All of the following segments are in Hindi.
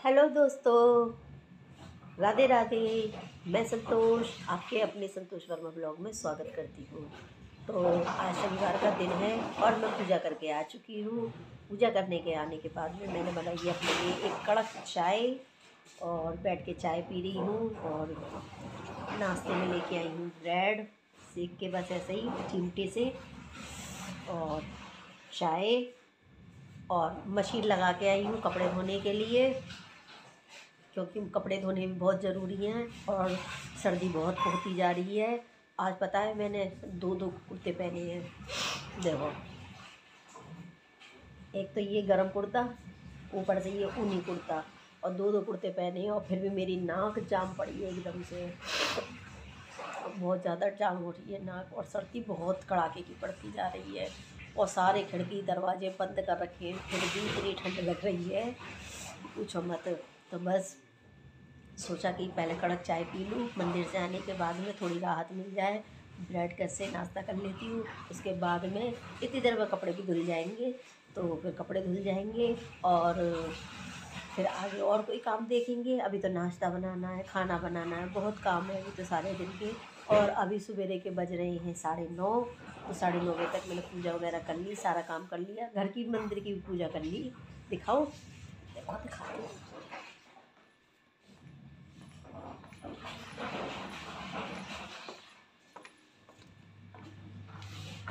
हेलो दोस्तों, राधे राधे। मैं संतोष आपके अपने संतोष वर्मा ब्लॉग में स्वागत करती हूँ। तो आज शनिवार का दिन है और मैं पूजा करके आ चुकी हूँ। पूजा करने के आने के बाद में मैंने बनाई अपने लिए एक कड़क चाय और बैठ के चाय पी रही हूँ। और नाश्ते में लेके आई हूँ ब्रेड सेक के, बस ऐसे ही चिमटे से, और चाय, और मशीन लगा के आई हूँ कपड़े धोने के लिए, क्योंकि कपड़े धोने भी बहुत ज़रूरी हैं और सर्दी बहुत होती जा रही है। आज पता है मैंने दो कुर्ते पहने हैं। देखो, एक तो ये गरम कुर्ता, ऊपर से ये ऊनी कुर्ता, और दो कुर्ते पहने हैं। और फिर भी मेरी नाक जाम पड़ी है एकदम से, बहुत ज़्यादा जाम हो रही है नाक, और सर्दी बहुत कड़ाके की पड़ती जा रही है। और सारे खिड़की दरवाजे बंद कर रखे हैं, फिर भी इतनी ठंड लग रही है पूछो मत। तो बस सोचा कि पहले कड़क चाय पी लूँ, मंदिर से आने के बाद में थोड़ी राहत मिल जाए। ब्रेड कैसे नाश्ता कर लेती हूँ, उसके बाद में इतनी देर में कपड़े भी धुल जाएंगे। तो फिर कपड़े धुल जाएंगे और फिर आगे और कोई काम देखेंगे। अभी तो नाश्ता बनाना है, खाना बनाना है, बहुत काम है अभी तो सारे दिन के। और अभी सवेरे के बज रहे हैं 9:30। तो 9:30 बजे तक मैंने पूजा वगैरह कर ली, सारा काम कर लिया, घर की मंदिर की भी पूजा कर ली। दिखाओ, देखो दिखाती हूँ।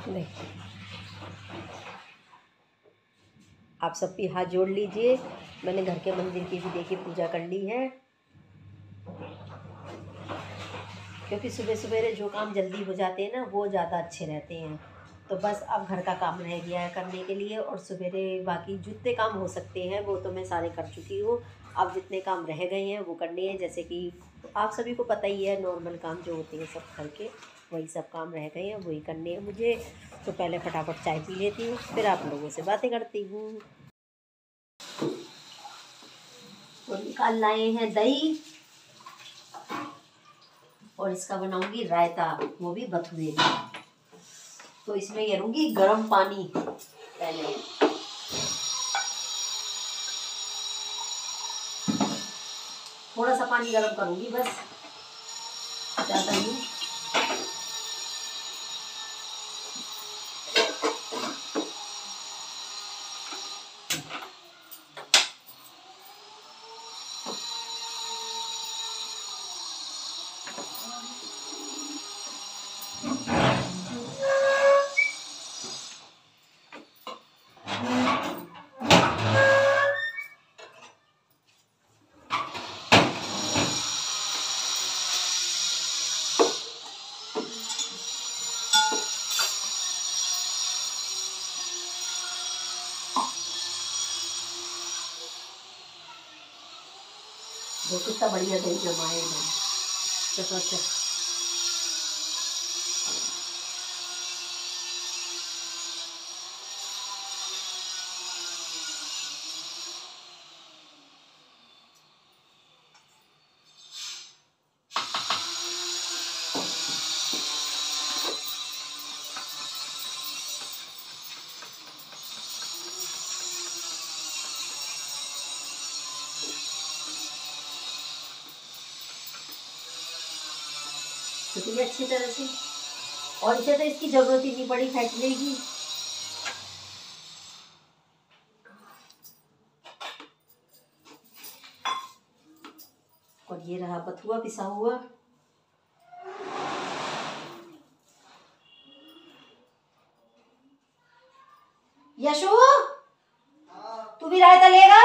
नहीं, आप सब भी हाथ जोड़ लीजिए। मैंने घर के मंदिर की भी देखिए पूजा कर ली है, क्योंकि सुबह सवेरे जो काम जल्दी हो जाते हैं ना वो ज़्यादा अच्छे रहते हैं। तो बस अब घर का काम रह गया है करने के लिए, और सवेरे बाकी जितने काम हो सकते हैं वो तो मैं सारे कर चुकी हूँ। अब जितने काम रह गए हैं वो करने हैं, जैसे कि आप सभी को पता ही है, नॉर्मल काम जो होते हैं सब घर के, वही सब काम रह गए हैं, वही करने हैं मुझे। तो पहले फटाफट चाय पी लेती हूँ, फिर आप लोगों से बातें करती हूँ। तो निकाल लाए हैं दही, और इसका बनाऊंगी रायता, वो भी बथुए का। तो इसमें करूंगी गर्म पानी पहले, थोड़ा सा पानी गर्म करूंगी बस, ज़्यादा नहीं। वो कितना बढ़िया दही जमाए एकदम चकाचक। कितनी अच्छी तरह से, और इसे तो इसकी जरूरत ही नहीं पड़ी फेंटने की। और ये रहा बथुआ पिसा हुआ। यशु, तू भी रायता लेगा?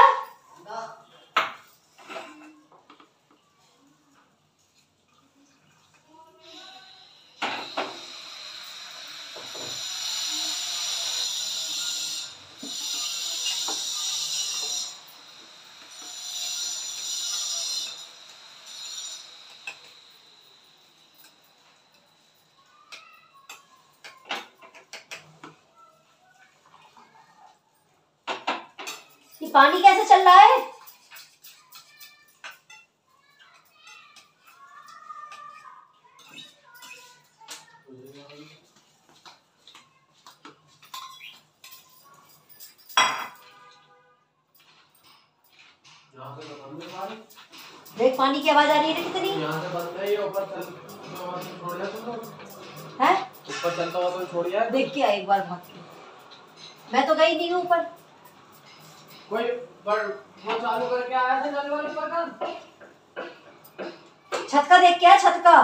ये पानी कैसे चल रहा है? यहाँ से तो बंद है पानी। देख पानी की आवाज आ रही है ना कितनी। यहाँ से बंद है, ये ऊपर चल छोड़ दिया तुमने है, ऊपर चलता हुआ तो छोड़ दिया। देख के आ एक बार भाग के। मैं तो गई नहीं हूँ ऊपर। कोई पर वो चालू करके आया था नल वाले ऊपर का। छत का देख के आ, छत का,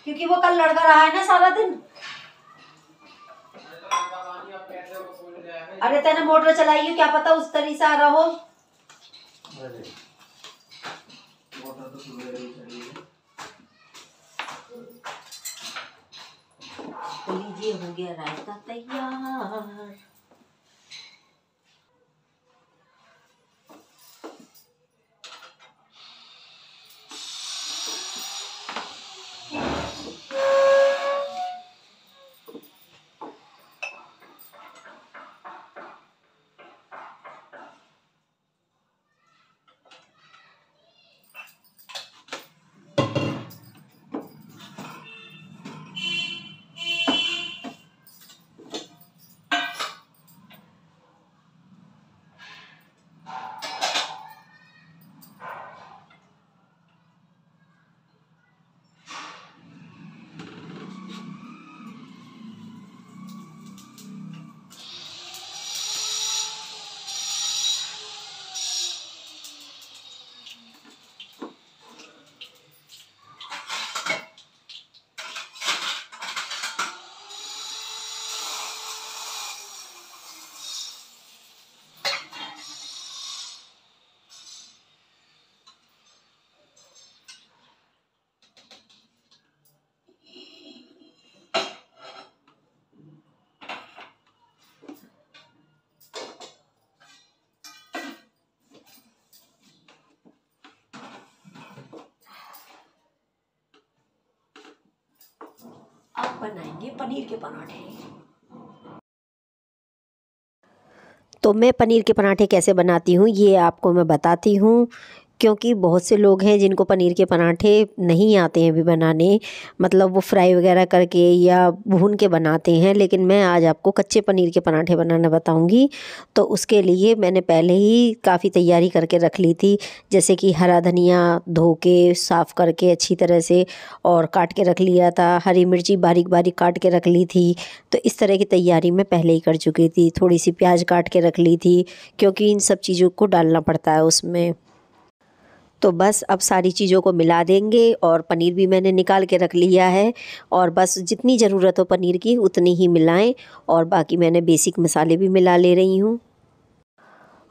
क्योंकि वो कल लड़का रहा है ना सारा दिन। अरे तेने मोटर चलाई है, क्या पता उस तरह से आ रहा हो। मोटर तो सुबह ही चली है। तो लीजिए, हो गया रायता तैयार। अब बनाएंगे पनीर के पराठे। तो मैं पनीर के पराठे कैसे बनाती हूँ ये आपको मैं बताती हूँ, क्योंकि बहुत से लोग हैं जिनको पनीर के पराठे नहीं आते हैं भी बनाने, मतलब वो फ्राई वगैरह करके या भून के बनाते हैं। लेकिन मैं आज आपको कच्चे पनीर के पराठे बनाना बताऊंगी। तो उसके लिए मैंने पहले ही काफ़ी तैयारी करके रख ली थी, जैसे कि हरा धनिया धो के साफ़ करके अच्छी तरह से और काट के रख लिया था, हरी मिर्ची बारीक बारीक काट के रख ली थी। तो इस तरह की तैयारी मैं पहले ही कर चुकी थी। थोड़ी सी प्याज काट के रख ली थी, क्योंकि इन सब चीज़ों को डालना पड़ता है उसमें। तो बस अब सारी चीज़ों को मिला देंगे, और पनीर भी मैंने निकाल के रख लिया है, और बस जितनी ज़रूरत हो पनीर की उतनी ही मिलाएं। और बाकी मैंने बेसिक मसाले भी मिला ले रही हूँ।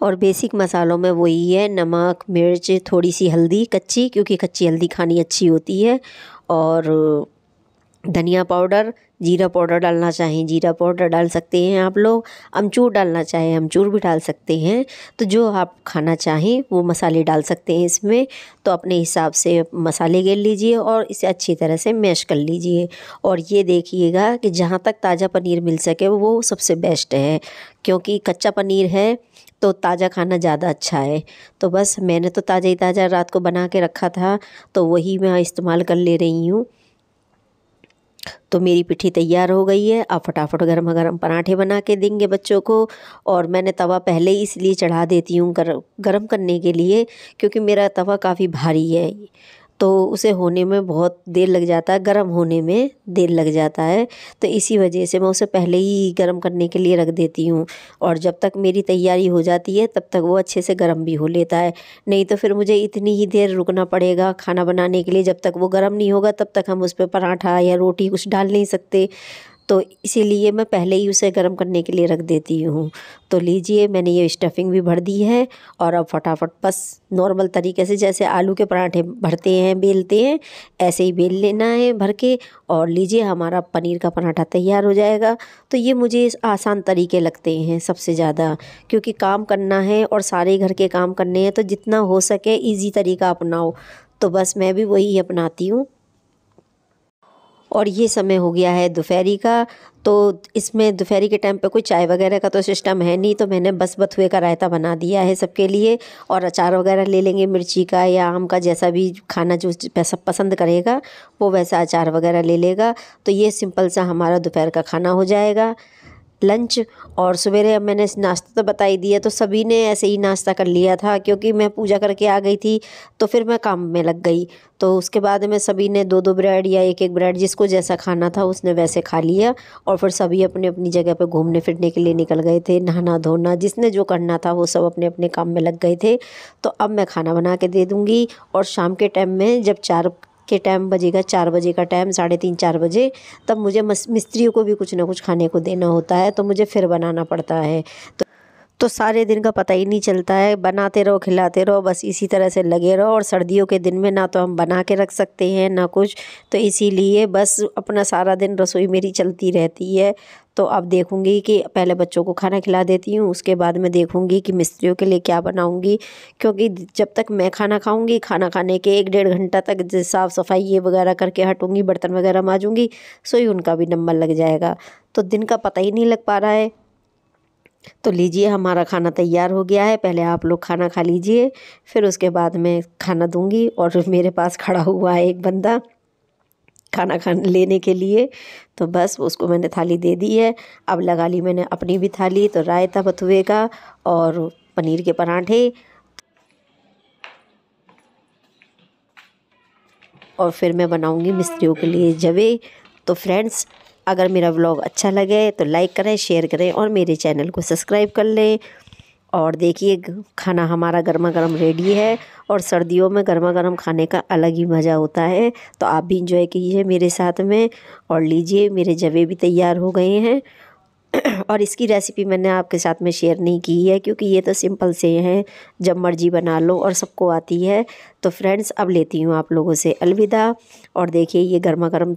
और बेसिक मसालों में वही है, नमक, मिर्च, थोड़ी सी हल्दी कच्ची, क्योंकि कच्ची हल्दी खानी अच्छी होती है, और धनिया पाउडर, जीरा पाउडर डालना चाहें जीरा पाउडर डाल सकते हैं आप लोग, अमचूर डालना चाहें अमचूर भी डाल सकते हैं। तो जो आप खाना चाहें वो मसाले डाल सकते हैं इसमें। तो अपने हिसाब से मसाले घेर लीजिए और इसे अच्छी तरह से मैश कर लीजिए। और ये देखिएगा कि जहाँ तक ताज़ा पनीर मिल सके वो सबसे बेस्ट है, क्योंकि कच्चा पनीर है तो ताज़ा खाना ज़्यादा अच्छा है। तो बस मैंने तो ताज़ा ही ताज़ा रात को बना के रखा था, तो वही मैं इस्तेमाल कर ले रही हूँ। तो मेरी पिट्ठी तैयार हो गई है। अब फटाफट गरम गरम पराठे बना के देंगे बच्चों को। और मैंने तवा पहले ही इसलिए चढ़ा देती हूँ गरम करने के लिए, क्योंकि मेरा तवा काफ़ी भारी है, तो उसे होने में बहुत देर लग जाता है, गरम होने में देर लग जाता है। तो इसी वजह से मैं उसे पहले ही गरम करने के लिए रख देती हूँ। और जब तक मेरी तैयारी हो जाती है तब तक वो अच्छे से गरम भी हो लेता है। नहीं तो फिर मुझे इतनी ही देर रुकना पड़ेगा खाना बनाने के लिए, जब तक वो गरम नहीं होगा तब तक हम उस पर पराठा या रोटी कुछ डाल नहीं सकते। तो इसीलिए मैं पहले ही उसे गर्म करने के लिए रख देती हूँ। तो लीजिए, मैंने ये स्टफिंग भी भर दी है, और अब फटाफट बस नॉर्मल तरीके से जैसे आलू के पराठे भरते हैं बेलते हैं, ऐसे ही बेल लेना है भर के। और लीजिए, हमारा पनीर का पराठा तैयार हो जाएगा। तो ये मुझे आसान तरीके लगते हैं सबसे ज़्यादा, क्योंकि काम करना है और सारे घर के काम करने हैं, तो जितना हो सके ईज़ी तरीका अपनाओ। तो बस मैं भी वही अपनाती हूँ। और ये समय हो गया है दोपहरी का, तो इसमें दोपहरी के टाइम पे कोई चाय वगैरह का तो सिस्टम है नहीं, तो मैंने बस बथुए का रायता बना दिया है सबके लिए। और अचार वगैरह ले लेंगे, मिर्ची का या आम का, जैसा भी खाना जो सब पसंद करेगा वो वैसा अचार वगैरह ले लेगा। तो ये सिंपल सा हमारा दोपहर का खाना हो जाएगा। लंच। और सवेरे मैंने नाश्ता तो बता ही दिया, तो सभी ने ऐसे ही नाश्ता कर लिया था क्योंकि मैं पूजा करके आ गई थी, तो फिर मैं काम में लग गई। तो उसके बाद में सभी ने 2-2 ब्रेड या 1-1 ब्रेड, जिसको जैसा खाना था उसने वैसे खा लिया। और फिर सभी अपनी अपनी जगह पे घूमने फिरने के लिए निकल गए थे। नहाना धोना जिसने जो करना था वो सब अपने अपने काम में लग गए थे। तो अब मैं खाना बना के दे दूँगी। और शाम के टाइम में जब 4 के टाइम बजेगा, 4 बजे का टाइम, 3:30-4 बजे, तब मुझे मिस्त्रियों को भी कुछ ना कुछ खाने को देना होता है, तो मुझे फिर बनाना पड़ता है। तो सारे दिन का पता ही नहीं चलता है, बनाते रहो खिलाते रहो, बस इसी तरह से लगे रहो। और सर्दियों के दिन में ना तो हम बना के रख सकते हैं ना कुछ, तो इसीलिए बस अपना सारा दिन रसोई मेरी चलती रहती है। तो अब देखूंगी कि पहले बच्चों को खाना खिला देती हूँ, उसके बाद में देखूंगी कि मिस्त्रियों के लिए क्या बनाऊंगी। क्योंकि जब तक मैं खाना खाऊंगी, खाना खाने के 1-1.5 घंटा तक साफ़ सफाई ये वगैरह करके हटूंगी, बर्तन वगैरह मांजूंगी, सोई उनका भी नंबर लग जाएगा। तो दिन का पता ही नहीं लग पा रहा है। तो लीजिए, हमारा खाना तैयार हो गया है। पहले आप लोग खाना खा लीजिए, फिर उसके बाद मैं खाना दूंगी। और मेरे पास खड़ा हुआ है एक बंदा खाना खाने लेने के लिए, तो बस उसको मैंने थाली दे दी है। अब लगा ली मैंने अपनी भी थाली। तो रायता बथुए का और पनीर के पराठे, और फिर मैं बनाऊंगी मिस्त्रियों के लिए जवे। तो फ्रेंड्स, अगर मेरा व्लॉग अच्छा लगे तो लाइक करें, शेयर करें और मेरे चैनल को सब्सक्राइब कर लें। और देखिए, खाना हमारा गर्मा गर्म रेडी है। और सर्दियों में गर्मा गर्म खाने का अलग ही मज़ा होता है। तो आप भी इंजॉय कीजिए मेरे साथ में। और लीजिए, मेरे जवे भी तैयार हो गए हैं। और इसकी रेसिपी मैंने आपके साथ में शेयर नहीं की है क्योंकि ये तो सिंपल से हैं, जब मर्जी बना लो और सबको आती है। तो फ्रेंड्स, अब लेती हूँ आप लोगों से अलविदा। और देखिए, ये गर्मा गर्म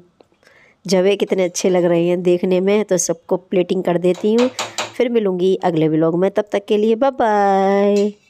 जवे कितने अच्छे लग रहे हैं देखने में। तो सबको प्लेटिंग कर देती हूँ। फिर मिलूँगी अगले व्लॉग में, तब तक के लिए बाय बाय।